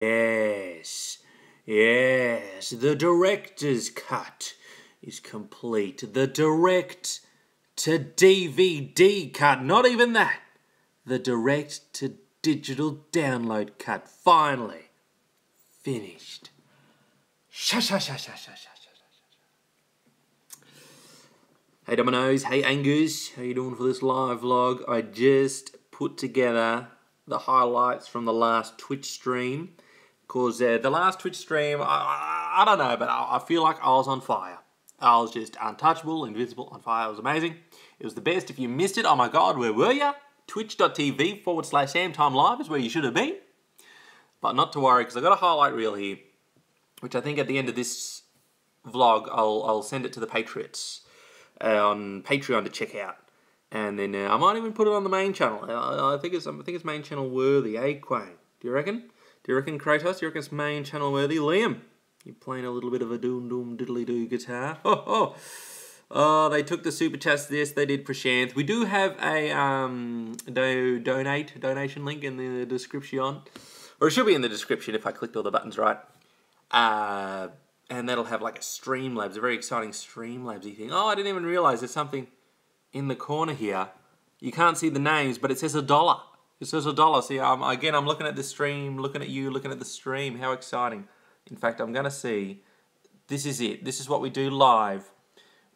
Yes, yes, the director's cut is complete. The direct to DVD cut, not even that. The direct to digital download cut, finally finished. Hey Dominoes, hey Angus, how you doing for this live vlog? I just put together the highlights from the last Twitch stream. Because the last Twitch stream, I don't know, but I feel like I was on fire. I was just untouchable, invincible, on fire. It was amazing. It was the best. If you missed it, oh my God, where were you? Twitch.tv/SamTimeLive is where you should have been. But not to worry, because I've got a highlight reel here, which I think at the end of this vlog, I'll send it to the Patriots on Patreon to check out. And then I might even put it on the main channel. I think it's main channel worthy, eh, Quang? Do you reckon? Do you reckon, Kratos? Do you reckon it's main channel worthy? Liam, you playing a little bit of a doom diddly doo guitar? Oh, they took the super chats. Yes, they did, Prashanth. We do have a donation link in the description, or it should be in the description if I clicked all the buttons right. And that'll have like a Streamlabs, a very exciting Streamlabs-y thing. Oh, I didn't even realize there's something in the corner here. You can't see the names, but it says $1. It says $1. See, again, I'm looking at the stream, looking at you, looking at the stream. How exciting. In fact, I'm going to see. This is it. This is what we do live.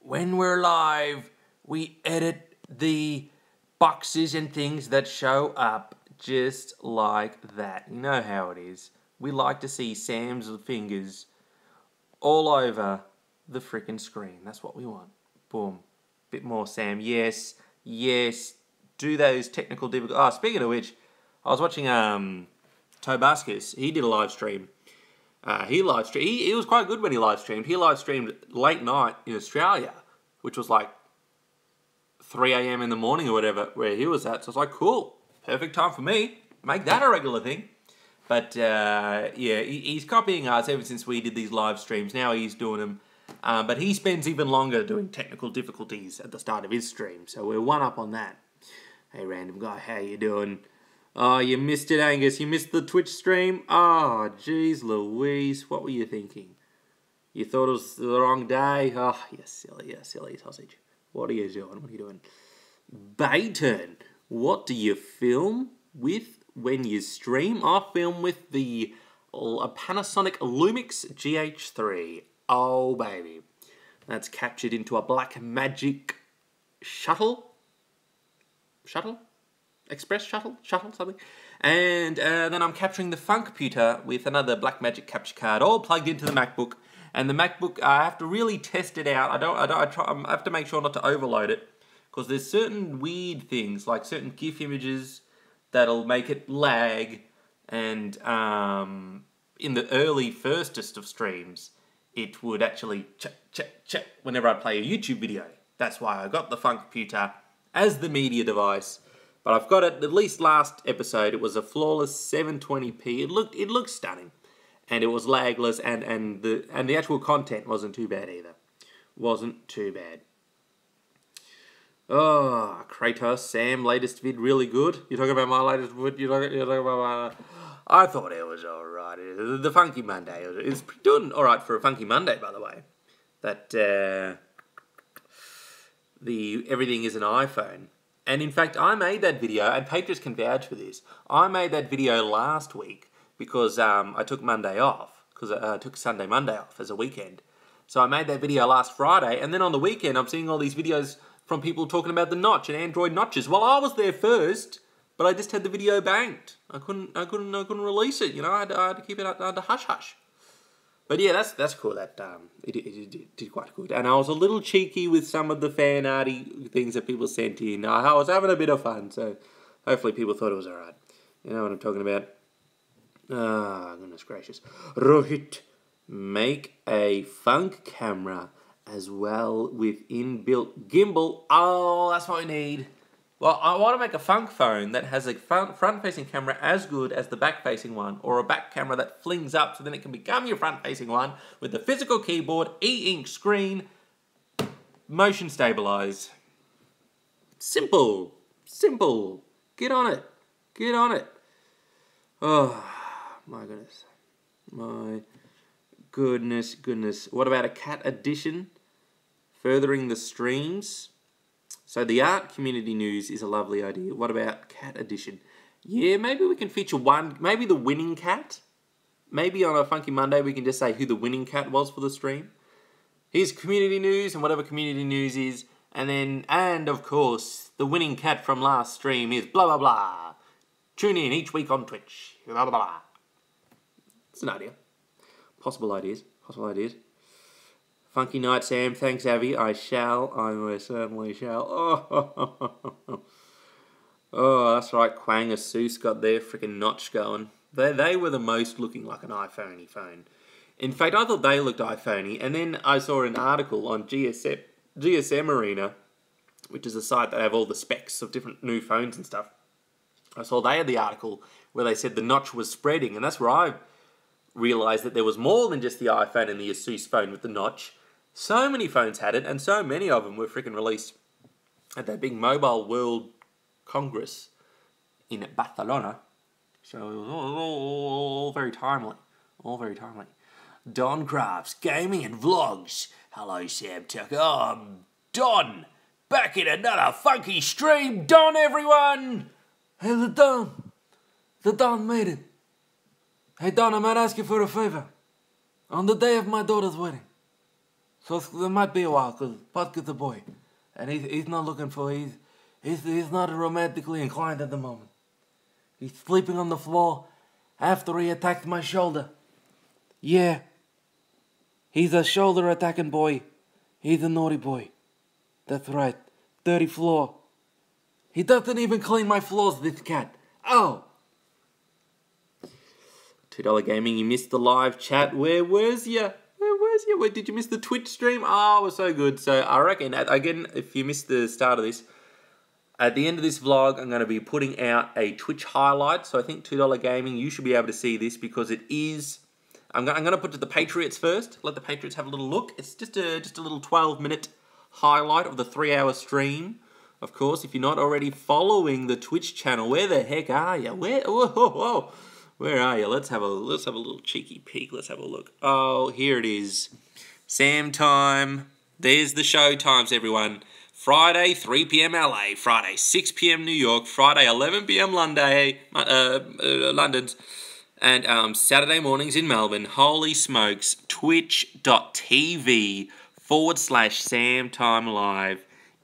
When we're live, we edit the boxes and things that show up just like that. You know how it is. We like to see Sam's fingers all over the freaking screen. That's what we want. Boom. Bit more, Sam. Yes. Yes. Do those technical difficulties. Oh, speaking of which, I was watching Tobascus. He did a live stream. He was quite good when he live streamed. He live streamed late night in Australia, which was like 3 a.m. in the morning or whatever, where he was at. So I was like, cool, perfect time for me. Make that a regular thing. But yeah, he's copying us ever since we did these live streams. Now he's doing them. But he spends even longer doing technical difficulties at the start of his stream. So we're one up on that. Hey, random guy, how you doing? Oh, you missed it, Angus. You missed the Twitch stream? Oh, jeez Louise. What were you thinking? You thought it was the wrong day? Oh, you silly sausage. What are you doing? What are you doing? Bayton, what do you film with when you stream? I film with the Panasonic Lumix GH3. Oh, baby. That's captured into a Blackmagic shuttle? Express shuttle, something. And then I'm capturing the Funkputer with another Blackmagic capture card, all plugged into the MacBook. And the MacBook, I have to really test it out. I have to make sure not to overload it, because there's certain weird things, like certain GIF images that'll make it lag. And in the early firstest of streams, it would actually check whenever I play a YouTube video. That's why I got the Funkputer as the media device. But I've got it, at least last episode, it was a flawless 720p. It looked stunning. And it was lagless, and the actual content wasn't too bad either. Wasn't too bad. Oh, Kratos, Sam, latest vid really good. You're talking about my latest vid? You're talking about my... I thought it was alright. The Funky Monday. It's doing alright for a Funky Monday, by the way. That, everything is an iPhone. And in fact, I made that video, and Patriots can vouch for this. I made that video last week because I took Monday off, because I took Sunday, Monday off as a weekend. So I made that video last Friday, and then on the weekend I'm seeing all these videos from people talking about the notch and Android notches. Well, I was there first, but I just had the video banked. I couldn't release it. You know, I had to keep it under hush hush. But yeah, that's cool. That it did quite good, and I was a little cheeky with some of the fan arty things that people sent in. I was having a bit of fun, so hopefully people thought it was alright. You know what I'm talking about? Ah, goodness gracious, Rohit, make a funk camera as well with inbuilt gimbal. Oh, that's what we need. Well, I want to make a funk phone that has a front-facing camera as good as the back-facing one, or a back camera that flings up so then it can become your front-facing one with the physical keyboard, e-ink screen, motion stabilize. Simple. Get on it. Oh, my goodness. My goodness. What about a cat edition? Furthering the streams. So the art community news is a lovely idea. What about cat edition? Yeah, maybe we can feature one. Maybe the winning cat. Maybe on a Funky Monday we can just say who the winning cat was for the stream. Here's community news and whatever community news is. And of course, the winning cat from last stream is blah, blah, blah. Tune in each week on Twitch. Blah, blah, blah. It's an idea. Possible ideas. Funky night, Sam. Thanks, Avi. I most certainly shall. Oh, that's right. Quang Asus got their freaking notch going. They were the most looking like an iPhone-y phone. In fact, I thought they looked iPhone-y, and then I saw an article on GSM Arena, which is a site that have all the specs of different new phones and stuff. I saw they had the article where they said the notch was spreading, and that's where I realised that there was more than just the iPhone and the Asus phone with the notch. So many phones had it, and so many of them were freaking released at that big Mobile World Congress in Barcelona. So it was all very timely. Don Crafts, Gaming and Vlogs. Hello, Sam Tucker. I'm Don. Back in another funky stream. Don, everyone. Hey, the Don made it. Hey, Don, I might ask you for a favor. On the day of my daughter's wedding. So there might be a while, because Potka's a boy. And he's not looking for, he's not romantically inclined at the moment. He's sleeping on the floor after he attacked my shoulder. Yeah. He's a shoulder attacking boy. He's a naughty boy. That's right. Dirty floor. He doesn't even clean my floors, this cat. Oh! $2 Gaming, you missed the live chat. Where was ya? Where did you miss the Twitch stream? Oh, it was so good. So I reckon, again, if you missed the start of this, at the end of this vlog, I'm going to be putting out a Twitch highlight. So I think $2 Gaming, you should be able to see this because it is... I'm going to put to the Patriots first. Let the Patriots have a little look. It's just a little 12-minute highlight of the 3-hour stream. Of course, if you're not already following the Twitch channel, where the heck are you? Where are you? Let's have a little cheeky peek. Let's have a look. Oh, here it is. Sam time. There's the show times, everyone. Friday, 3 p.m. LA. Friday, 6 p.m. New York. Friday, 11 p.m. London's. And Saturday mornings in Melbourne. Holy smokes. Twitch.tv/SamTimeLive.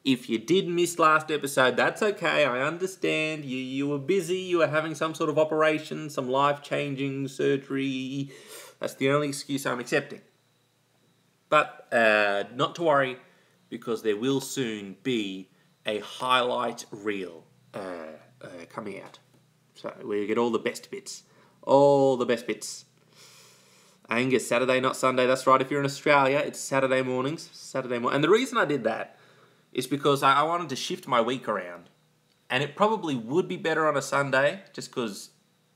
If you did miss last episode, that's okay. I understand. You were busy. You were having some sort of operation, some life-changing surgery. That's the only excuse I'm accepting. But not to worry, because there will soon be a highlight reel coming out. So we get all the best bits. All the best bits. Angus, Saturday, not Sunday. That's right. If you're in Australia, it's Saturday mornings. And the reason I did that is because I wanted to shift my week around. And it probably would be better on a Sunday, just because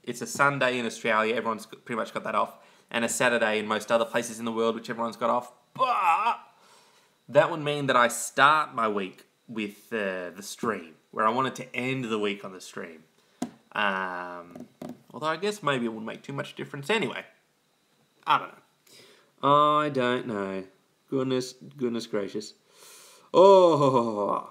it's a Sunday in Australia, everyone's pretty much got that off, and a Saturday in most other places in the world, which everyone's got off. But that would mean that I start my week with the stream, where I wanted to end the week on the stream. Although I guess maybe it wouldn't make too much difference anyway. I don't know. Goodness gracious. Oh,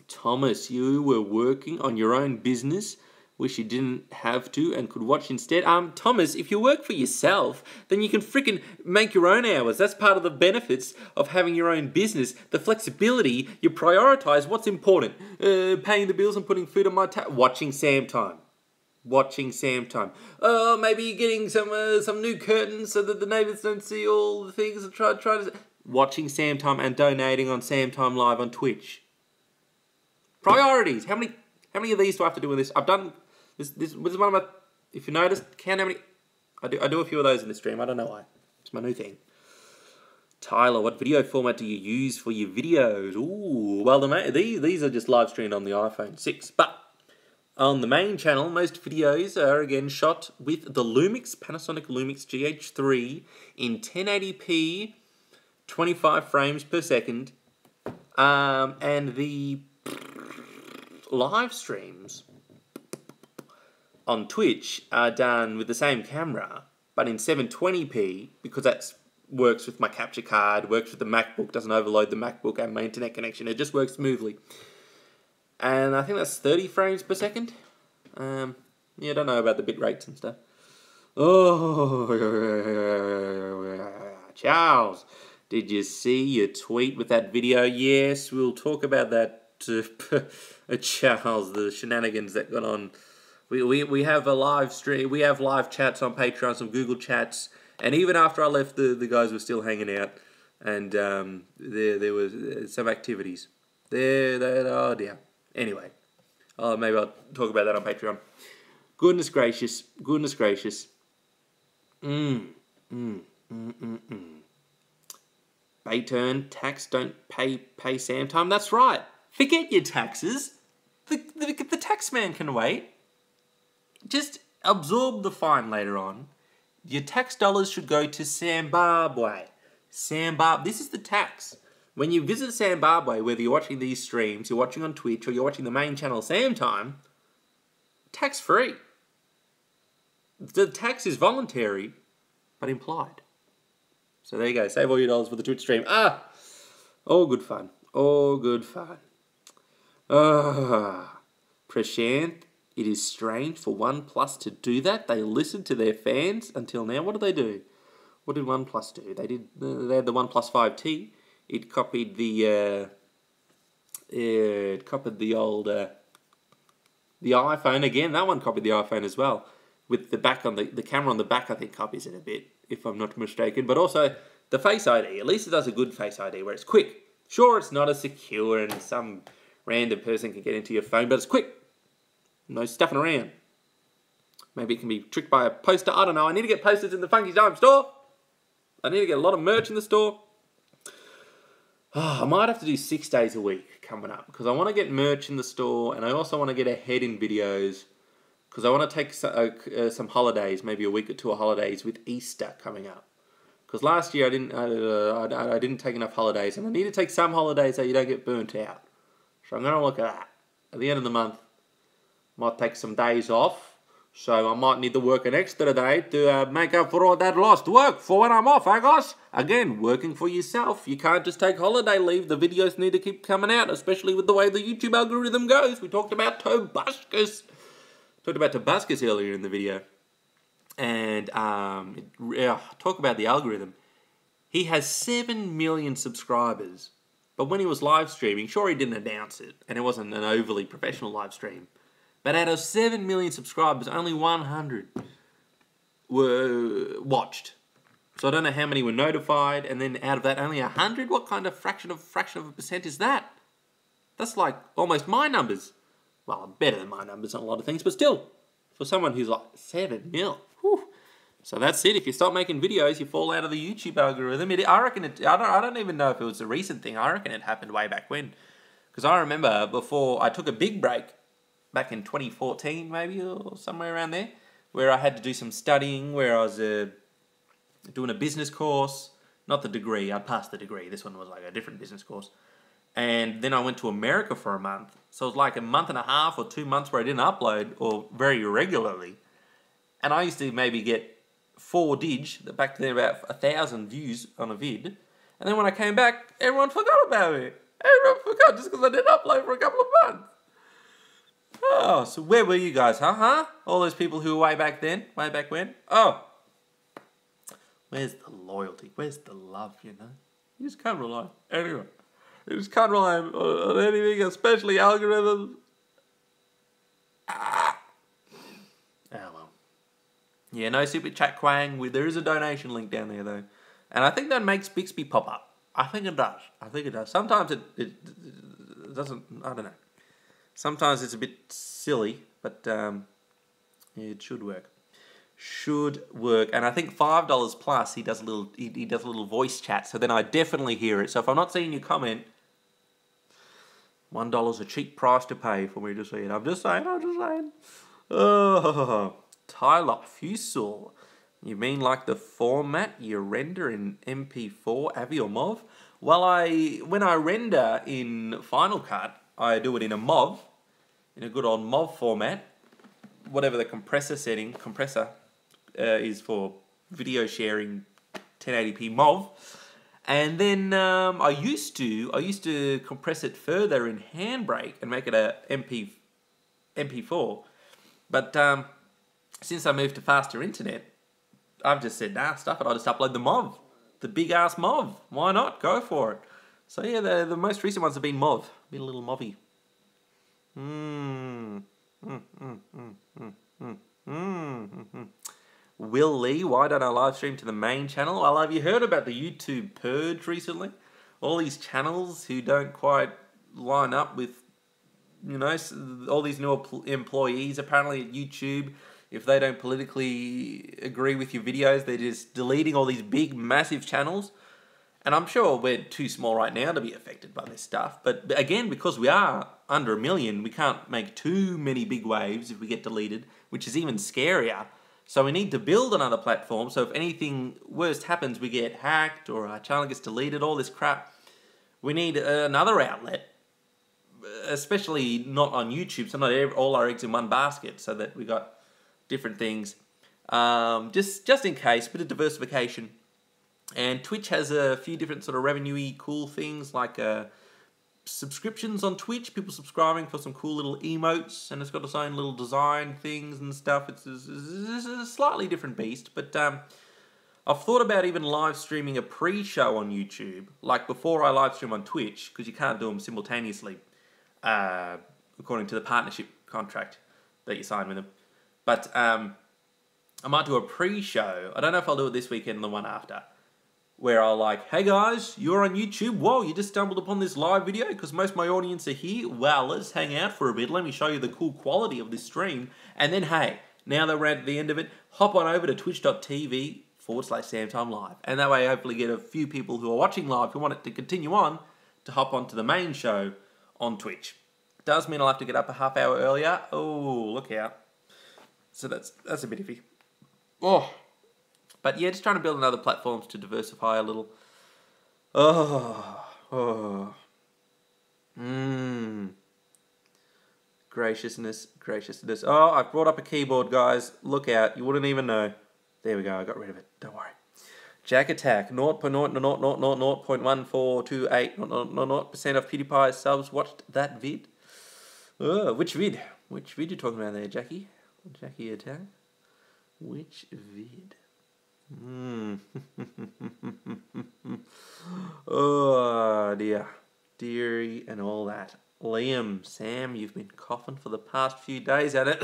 Thomas, you were working on your own business. Wish you didn't have to and could watch instead. Thomas, if you work for yourself, then you can frickin' make your own hours. That's part of the benefits of having your own business. The flexibility, you prioritise what's important. Paying the bills and putting food on my table. Watching Sam Time. Oh, maybe you're getting some new curtains so that the neighbours don't see all the things and try to... Watching Sam Time and donating on Sam Time Live on Twitch. Priorities. How many of these do I have to do in this? I've done this is one of my... If you noticed, count how many... I do a few of those in the stream. I don't know why. It's my new thing. Tyler, what video format do you use for your videos? Ooh, well, these are just live streamed on the iPhone 6, but on the main channel, most videos are again shot with the Panasonic Lumix GH3 in 1080p, 25 frames per second, and the live streams on Twitch are done with the same camera, but in 720p, because that works with my capture card, works with the MacBook, doesn't overload the MacBook and my internet connection. It just works smoothly. And I think that's 30 frames per second. Yeah, I don't know about the bit rates and stuff. Oh, Charles, did you see your tweet with that video? Yes, we'll talk about that. Charles, the shenanigans that got on. We have a live stream. We have live chats on Patreon, some Google chats, and even after I left, the guys were still hanging out, and there was some activities. Oh dear. Anyway, maybe I'll talk about that on Patreon. Goodness gracious. Bayturn, tax don't pay Sam time. That's right. Forget your taxes. The tax man can wait. Just absorb the fine later on. Your tax dollars should go to Zimbabwe. This is the tax. When you visit Zimbabwe, whether you're watching these streams, you're watching on Twitch, or you're watching the main channel Sam Time, tax-free. The tax is voluntary, but implied. So there you go. Save all your dollars for the Twitch stream. All good fun. Prashant, it is strange for OnePlus to do that. They listened to their fans until now. What did they do? What did OnePlus do? They had the OnePlus 5T. It copied the old the iPhone again. That one copied the iPhone as well, with the back on the camera on the back. I think copies it a bit, if I'm not mistaken. But also the Face ID. At least it does a good Face ID where it's quick. Sure, it's not as secure and some random person can get into your phone, but it's quick. No stuffing around. Maybe it can be tricked by a poster. I don't know. I need to get posters in the Funky Time store. I need to get a lot of merch in the store. I might have to do 6 days a week coming up because I want to get merch in the store and I also want to get ahead in videos because I want to take some holidays, maybe a week or two of holidays with Easter coming up. Because last year I didn't take enough holidays and I need to take some holidays so you don't get burnt out. So I'm going to look at that. At the end of the month, I might take some days off. So I might need to work an extra day to make up for all that lost work for when I'm off, guys? Again, working for yourself. You can't just take holiday leave. The videos need to keep coming out, especially with the way the YouTube algorithm goes. We talked about Tobuscus. Earlier in the video. And talk about the algorithm. He has 7 million subscribers. But when he was live streaming, sure he didn't announce it. And it wasn't an overly professional live stream. But out of 7 million subscribers, only 100 were watched. So I don't know how many were notified, and then out of that, only 100? What kind of fraction of a percent is that? That's like almost my numbers. Well, better than my numbers on a lot of things, but still, for someone who's like 7 mil. Whew. So that's it. If you stop making videos, you fall out of the YouTube algorithm. I reckon I don't even know if it was a recent thing. I reckon it happened way back when. Because I remember before I took a big break, back in 2014 maybe, or somewhere around there, where I had to do some studying, where I was doing a business course, not the degree, I passed the degree, this one was like a different business course, and then I went to America for a month, so it was like a month and a half or 2 months where I didn't upload, or very irregularly, and I used to maybe get 4 dig, back then about 1,000 views on a vid, and then when I came back, everyone forgot about me. Everyone forgot just because I didn't upload for a couple of months. Oh, so where were you guys, huh? All those people who were way back then, way back when? Oh, where's the loyalty? Where's the love, you know? You just can't rely on anyone. You just can't rely on anything, especially algorithms. Oh, well. Yeah, no super chat quang. There is a donation link down there, though. And I think that makes Bixby pop up. I think it does. Sometimes it doesn't, I don't know. Sometimes it's a bit silly, but yeah, it should work. And I think $5 plus he does a little voice chat, so then I definitely hear it. So if I'm not seeing your comment, $1 a cheap price to pay for me to see it. I'm just saying. Oh, Tyler Fusel. You mean like the format you render in MP4, AVI or MOV? Well, when I render in Final Cut, I do it in a MOV, in a good old MOV format, whatever the compressor is for video sharing 1080p MOV. And then I used to compress it further in Handbrake and make it a MP4. But since I moved to faster internet, I've just said, nah, stuff it. I'll just upload the MOV, the big ass MOV. Why not? Go for it. So yeah, the most recent ones have been MOV, been a little MOVy. Will Lee, why don't I live stream to the main channel? Well, have you heard about the YouTube purge recently? All these channels who don't quite line up with, you know, all these new employees apparently at YouTube. If they don't politically agree with your videos, they're just deleting all these big, massive channels. And I'm sure we're too small right now to be affected by this stuff. But again, because we are under 1 million, we can't make too many big waves if we get deleted, which is even scarier. So we need to build another platform, so if anything worst happens, we get hacked or our channel gets deleted, all this crap. We need another outlet, especially not on YouTube, so not all our eggs in one basket, so that we got different things. Just in case, bit of diversification. And Twitch has a few different sort of revenue-y cool things, like subscriptions on Twitch, people subscribing for some cool little emotes, and it's got its own little design things and stuff. It's a slightly different beast, but I've thought about even live streaming a pre-show on YouTube, like before I live stream on Twitch, because you can't do them simultaneously, according to the partnership contract that you sign with them. But I might do a pre-show. I don't know if I'll do it this weekend or the one after, where I'll like, hey guys, you're on YouTube. Whoa, you just stumbled upon this live video because most of my audience are here. Well, let's hang out for a bit. Let me show you the cool quality of this stream. And then, hey, now that we're at the end of it, hop on over to twitch.tv/SamTimeLive. And that way, hopefully get a few people who are watching live who want it to continue on to hop onto the main show on Twitch. Does mean I'll have to get up a half hour earlier. Oh, look out. So that's a bit iffy. Oh. But yeah, just trying to build another platforms to diversify a little. Graciousness. Oh, I've brought up a keyboard, guys. Look out. You wouldn't even know. There we go. I got rid of it. Don't worry. Jack Attack. 0.0001428% of PewDiePie's subs watched that vid. Which vid? Which vid you talking about there, Jackie? Jackie Attack? Which vid? Oh dear, dearie, and all that. Liam, Sam, you've been coughing for the past few days, and it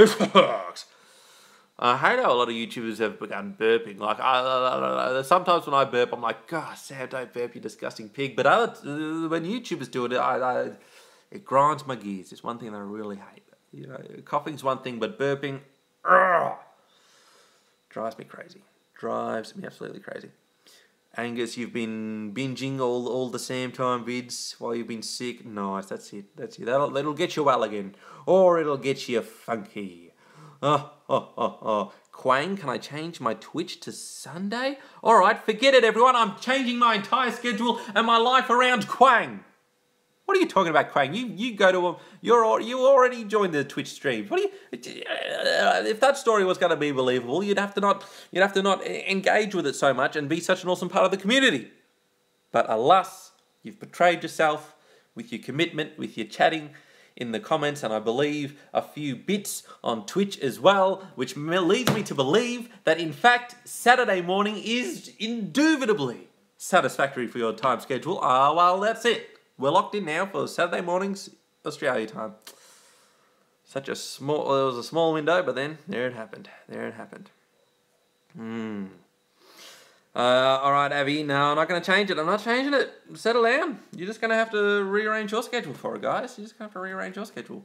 sucks. I hate how a lot of YouTubers have begun burping. Like, sometimes when I burp, I'm like, God, Sam, don't burp, you disgusting pig. But when YouTubers do it, it grinds my gears. It's one thing that I really hate. You know, coughing's one thing, but burping, drives me crazy. Drives me absolutely crazy. Angus, you've been binging all the Sam Time vids while you've been sick. Nice, that's it. That'll get you well again. Or it'll get you funky. Quang, can I change my Twitch to Sunday? Alright, forget it everyone. I'm changing my entire schedule and my life around Quang. What are you talking about, Quang? You go to a... You already joined the Twitch stream. What do you... If that story was going to be believable, you'd have to not engage with it so much and be such an awesome part of the community. But alas, you've betrayed yourself with your commitment, with your chatting in the comments, and I believe a few bits on Twitch as well, which leads me to believe that, in fact, Saturday morning is indubitably satisfactory for your time schedule. Well, that's it. We're locked in now for Saturday mornings, Australia time. It was a small window, but then there it happened. Alright, Abby, no, I'm not going to change it. I'm not changing it. Settle down. You're just going to have to rearrange your schedule for it, guys. You're just going to have to rearrange your schedule.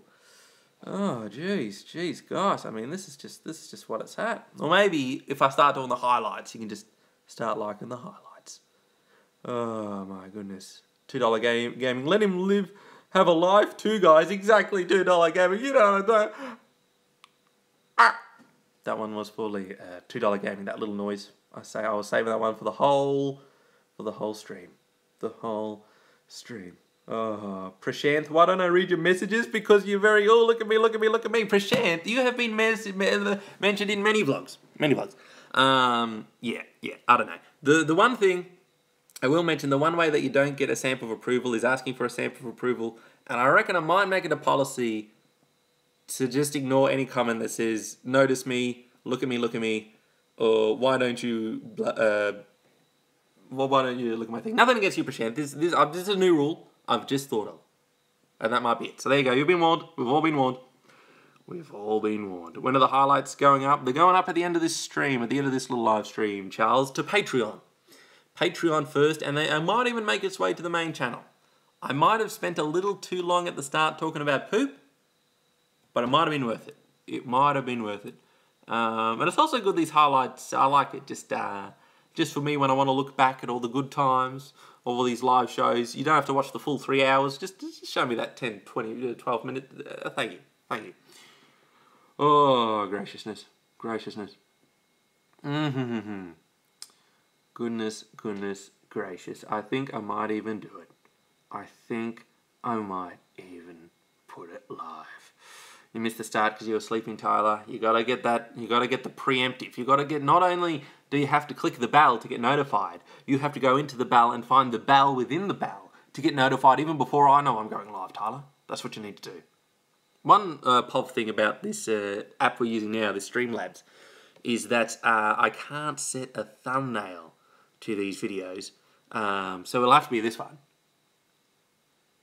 Oh, jeez, gosh. I mean, this is just what it's at. Or maybe if I start doing the highlights, you can just start liking the highlights. Oh, my goodness. $2 gaming. Let him live, have a life too, guys. Exactly, $2 gaming. You know what I'm That one was fully $2 gaming. That little noise. I was saving that one for the whole stream. The whole stream. Oh, Prashanth, why don't I read your messages? Because you're very, oh, look at me, look at me, look at me. Prashanth, you have been mentioned in many vlogs. Many vlogs. Yeah, I don't know. The one thing I will mention, the one way that you don't get a stamp of approval is asking for a stamp of approval. And I reckon I might make it a policy to just ignore any comment that says, notice me, look at me, or why don't you, why don't you look at my thing? Nothing against you, Prashanth. This is a new rule I've just thought of. And that might be it. So there you go. You've been warned. We've all been warned. We've all been warned. When are the highlights going up? They're going up at the end of this stream, at the end of this little live stream, Charles, to Patreon. Patreon first, and I might even make its way to the main channel. I might have spent a little too long at the start talking about poop, but it might have been worth it. It might have been worth it. And it's also good, these highlights. I like it. Just for me, when I want to look back at all the good times, all these live shows, you don't have to watch the full 3 hours. Just show me that 10, 20, 12 minutes. Thank you. Thank you. Oh, graciousness. Graciousness. Goodness gracious. I think I might even do it. I think I might even put it live. You missed the start because you were sleeping, Tyler. You gotta get that. You gotta get the preemptive. You gotta get. Not only do you have to click the bell to get notified, you have to go into the bell and find the bell within the bell to get notified even before I know I'm going live, Tyler. That's what you need to do. One pov thing about this app we're using now, this Streamlabs, is that I can't set a thumbnail to these videos, so it'll have to be this one.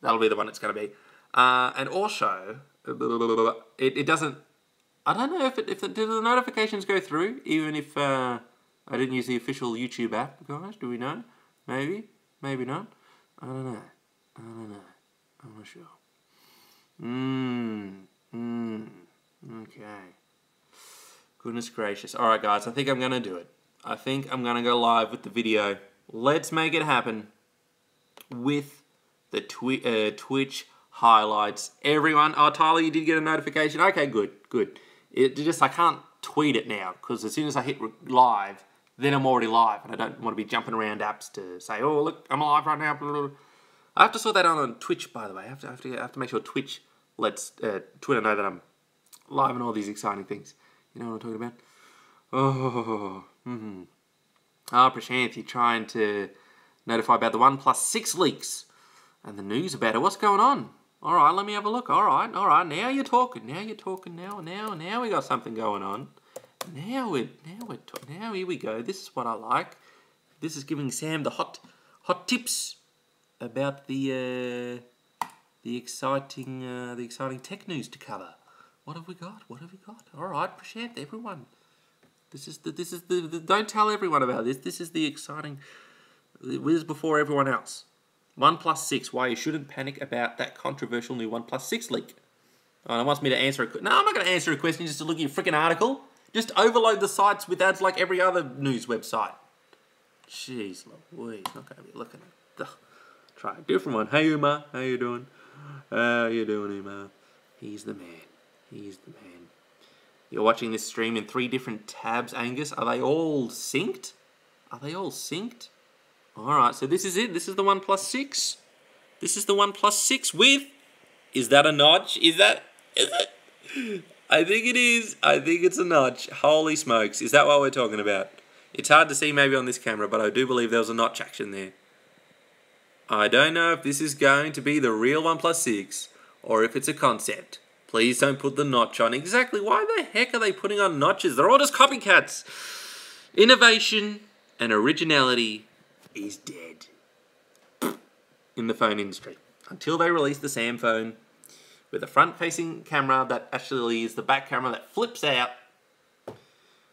That'll be the one it's going to be, and also it doesn't. I don't know if do the notifications go through even if I didn't use the official YouTube app, guys. Do we know? Maybe not. I don't know. I'm not sure. Okay. Goodness gracious. All right, guys. I think I'm going to do it. I think I'm going to go live with the video. Let's make it happen with the Twitch highlights. Everyone. Oh, Tyler, you did get a notification. Okay, good. I can't tweet it now because as soon as I hit live, then I'm already live, and I don't want to be jumping around apps to say, oh, look, I'm live right now. I have to sort that out on Twitch, by the way. I have to make sure Twitch lets Twitter know that I'm live and all these exciting things. You know what I'm talking about? Oh, Prashanth, you're trying to notify about the OnePlus 6 leaks and the news about it. What's going on? All right, let me have a look. All right. Now you're talking. Now we got something going on. Now here we go. This is what I like. This is giving Sam the hot tips about the exciting tech news to cover. What have we got? All right, Prashanth, everyone. This is the don't tell everyone about this. This is the exciting. This is before everyone else. OnePlus 6. Why you shouldn't panic about that controversial new OnePlus 6 leak. Oh, it wants me to answer a. No, I'm not going to answer a question just to look at your freaking article. Just overload the sites with ads like every other news website. Jeez Louise, not going to be looking at it. Try a different one. Hey Uma, how you doing? How you doing, Uma? He's the man. You're watching this stream in 3 different tabs, Angus. Are they all synced? Alright, so this is it. This is the OnePlus 6. This is the OnePlus 6 with... Is that a notch? Is it? I think it is. I think it's a notch. Holy smokes. Is that what we're talking about? It's hard to see maybe on this camera, but I do believe there was a notch action there. I don't know if this is going to be the real OnePlus 6 or if it's a concept. Please don't put the notch on. Exactly. Why the heck are they putting on notches? They're all just copycats. Innovation and originality is dead in the phone industry. Until they release the Sam phone with a front-facing camera that actually is the back camera that flips out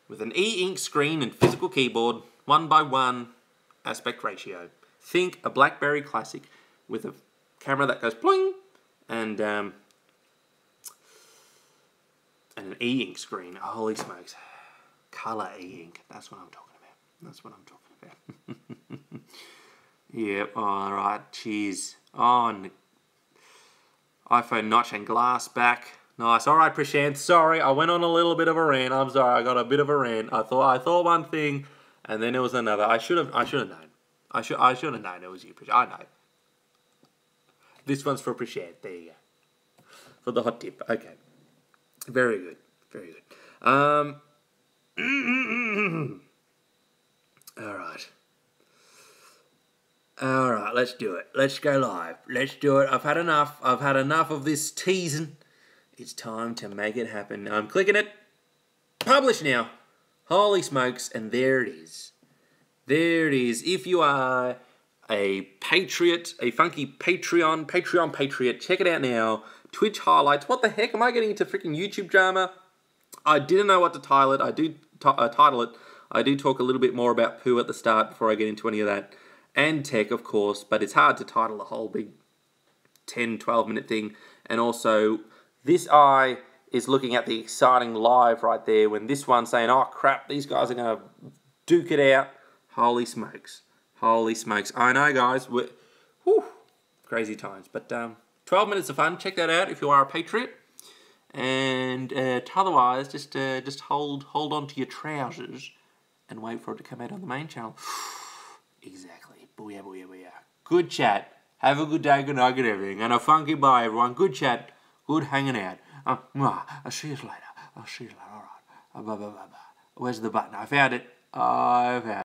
with an e-ink screen and physical keyboard, 1:1 aspect ratio. Think a BlackBerry Classic with a camera that goes pling and an e-ink screen. Holy smokes. Color e-ink. That's what I'm talking about. Yep, alright, cheers. On iPhone notch and glass back. Nice. Alright, Prashanth. Sorry, I went on a little bit of a rant. I'm sorry, I got a bit of a rant. I thought one thing and then there was another. I should have known. I should have known it was you, Prashanth. I know. This one's for appreciate. There you go. For the hot tip. Okay. Very good. Very good. Alright. Alright, let's do it. Let's go live. Let's do it. I've had enough. I've had enough of this teasing. It's time to make it happen. I'm clicking it. Publish now. Holy smokes. And there it is. There it is. If you are a patriot, a funky Patreon patriot, check it out now. Twitch highlights. What the heck? Am I getting into freaking YouTube drama? I didn't know what to title it. I do title it. I do talk a little bit more about poo at the start before I get into any of that. And tech, of course, but it's hard to title a whole big 10, 12-minute thing. And also, this eye is looking at the exciting live right there when this one's saying, oh crap, these guys are going to duke it out. Holy smokes. Holy smokes. I know, guys. Whew, crazy times. But 12 minutes of fun. Check that out if you are a patriot. And otherwise, just hold on to your trousers and wait for it to come out on the main channel. Exactly. Booyah, booyah, booyah. Good chat. Have a good day, good night, good everything. And a funky bye, everyone. Good chat. Good hanging out. I'll see you later. I'll see you later. All right. Bye, bye, bye, bye. Where's the button? I found it. I found it.